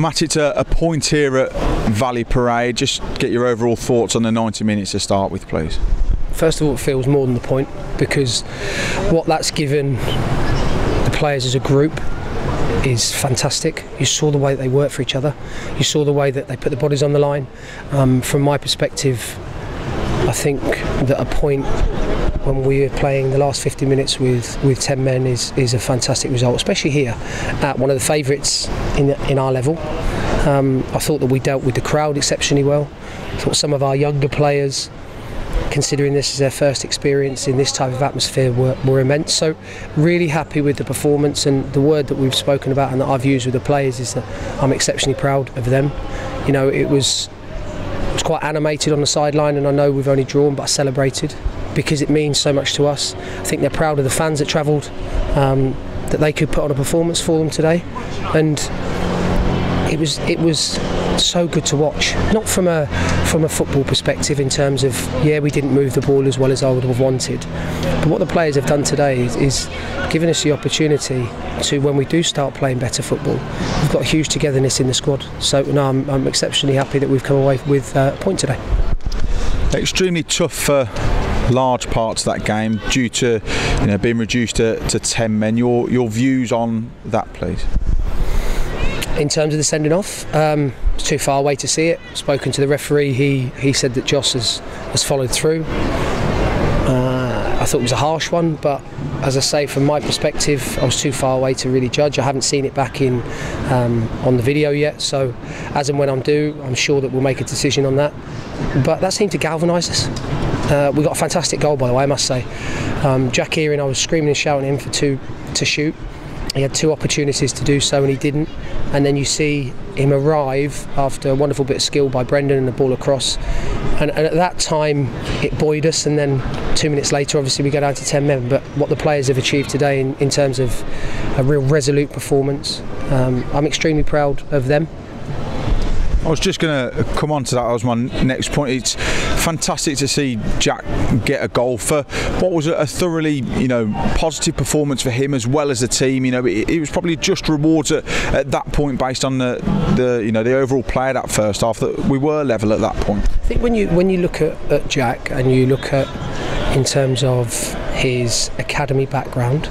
Matt, it's a point here at Valley Parade. Just get your overall thoughts on the 90 minutes to start with, please. First of all, it feels more than the point, because what that's given the players as a group is fantastic. You saw the way that they work for each other. You saw the way that they put the bodies on the line. From my perspective, I think that a point when we're playing the last 50 minutes with 10 men is a fantastic result, especially here at one of the favourites in our level. I thought that we dealt with the crowd exceptionally well. I thought some of our younger players, considering this is their first experience in this type of atmosphere, were immense. So really happy with the performance, and the word that we've spoken about and that I've used with the players is that I'm exceptionally proud of them. You know, it was quite animated on the sideline, and I know we've only drawn, but I celebrated because it means so much to us. I think they're proud of the fans that travelled, that they could put on a performance for them today, and it was so good to watch. Not from a football perspective in terms of, yeah, we didn't move the ball as well as I would have wanted, but what the players have done today is giving us the opportunity to, when we do start playing better football, we've got a huge togetherness in the squad. So no, I'm exceptionally happy that we've come away with a point today. Extremely tough for large parts of that game due to being reduced to 10 men. Your views on that, please? In terms of the sending off, it's too far away to see it. Spoken to the referee, he said that Joss has followed through. I thought it was a harsh one, but as I say, from my perspective, I was too far away to really judge. I haven't seen it back in on the video yet, so as and when I'm due, I'm sure that we'll make a decision on that. But that seemed to galvanise us. We got a fantastic goal, by the way, I must say. Jack Earing, I was screaming and shouting at him for two to shoot. He had two opportunities to do so and he didn't, and then you see him arrive after a wonderful bit of skill by Brendan and the ball across, and at that time it buoyed us, and then 2 minutes later obviously we go down to 10 men. But what the players have achieved today in terms of a real resolute performance, I'm extremely proud of them. I was just going to come on to that. That was my next point. It's fantastic to see Jack get a goal for what was a thoroughly, positive performance for him as well as the team. It was probably just rewards at that point based on the overall play of that first half, that we were level at that point. I think when you look at Jack and you look at in terms of his academy background,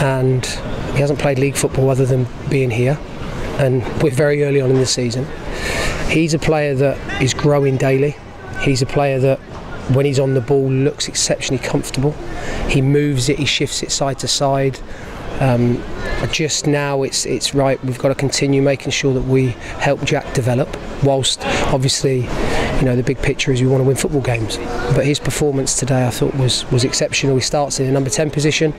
and he hasn't played league football other than being here, and we're very early on in the season. He's a player that is growing daily. He's a player that, when he's on the ball, looks exceptionally comfortable. He moves it, he shifts it side to side. Just now it's right, we've got to continue making sure that we help Jack develop, whilst obviously the big picture is we want to win football games. But his performance today I thought was exceptional. He starts in a number 10 position,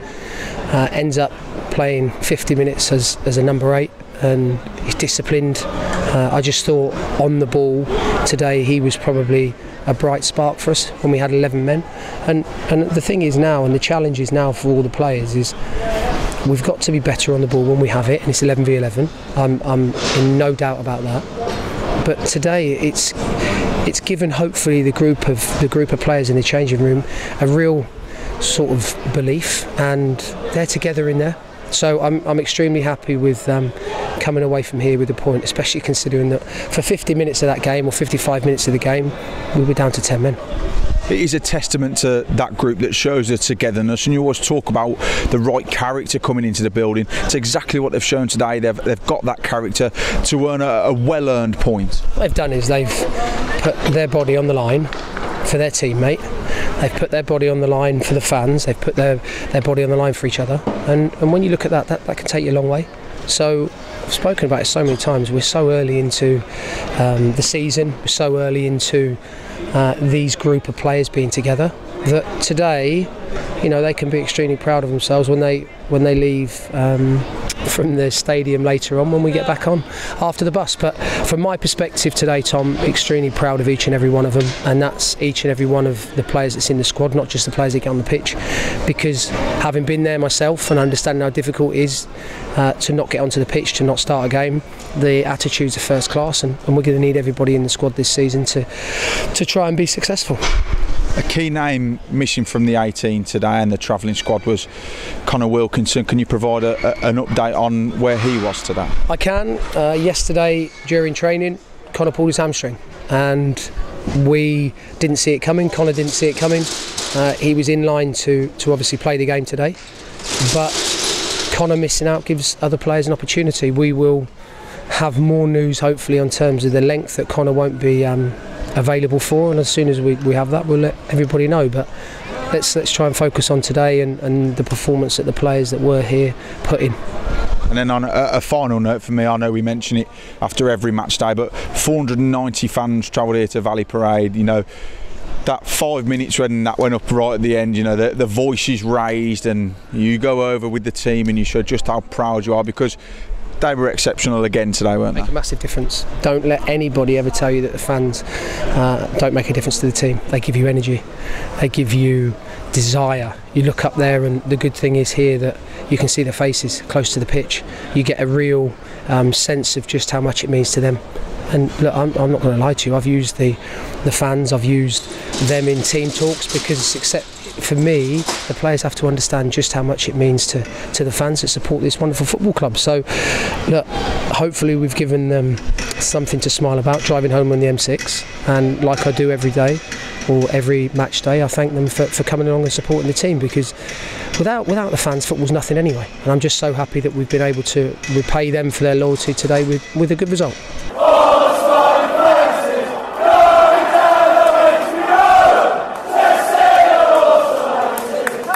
ends up playing 50 minutes as a number 8, and he's disciplined. I just thought on the ball today he was probably a bright spark for us when we had 11 men. And the thing is now, and the challenge is now for all the players, is we've got to be better on the ball when we have it, and it's 11v11. I'm in no doubt about that. But today it's given hopefully the group of players in the changing room a real sort of belief, and they're together in there. So I'm extremely happy with coming away from here with a point, especially considering that for 50 minutes of that game, or 55 minutes of the game, we were down to 10 men. It is a testament to that group that shows the togetherness, and you always talk about the right character coming into the building. It's exactly what they've shown today. They've got that character to earn a well-earned point. What they've done is they've put their body on the line for their teammate. They've put their body on the line for the fans. They've put their body on the line for each other. And when you look at that can take you a long way. So I've spoken about it so many times. We're so early into the season. We're so early into these group of players being together, that today, they can be extremely proud of themselves when they leave from the stadium later on, when we get back on after the bus. But from my perspective today, Tom, extremely proud of each and every one of them, and that's each and every one of the players that's in the squad, not just the players that get on the pitch, because having been there myself and understanding how difficult it is to not get onto the pitch, to not start a game, the attitudes are first class, and we're going to need everybody in the squad this season to try and be successful. A key name missing from the 18 today and the travelling squad was Connor Wilkinson. Can you provide an update on where he was today? I can. Yesterday during training, Connor pulled his hamstring, and we didn't see it coming. Connor didn't see it coming. He was in line to obviously play the game today, but Connor missing out gives other players an opportunity. We will have more news hopefully on terms of the length that Connor won't be available for, and as soon as we have that, we'll let everybody know. But let's try and focus on today and the performance that the players that were here put in. And then on a final note for me, I know we mention it after every match day, but 490 fans travelled here to Valley Parade. You know, that 5 minutes when that went up right at the end, you know, the voices raised, and you go over with the team and you show just how proud you are, because they were exceptional again today, weren't they? Make a massive difference. Don't let anybody ever tell you that the fans don't make a difference to the team. They give you energy, they give you desire. You look up there, and the good thing is here that you can see the faces close to the pitch. You get a real sense of just how much it means to them. And look, I'm not going to lie to you, I've used the fans, I've used them in team talks, because except for me, the players have to understand just how much it means to the fans that support this wonderful football club. So look, hopefully we've given them something to smile about driving home on the M6, and like I do every day or every match day, I thank them for coming along and supporting the team, because without the fans, football's nothing anyway, and I'm just so happy that we've been able to repay them for their loyalty today with a good result.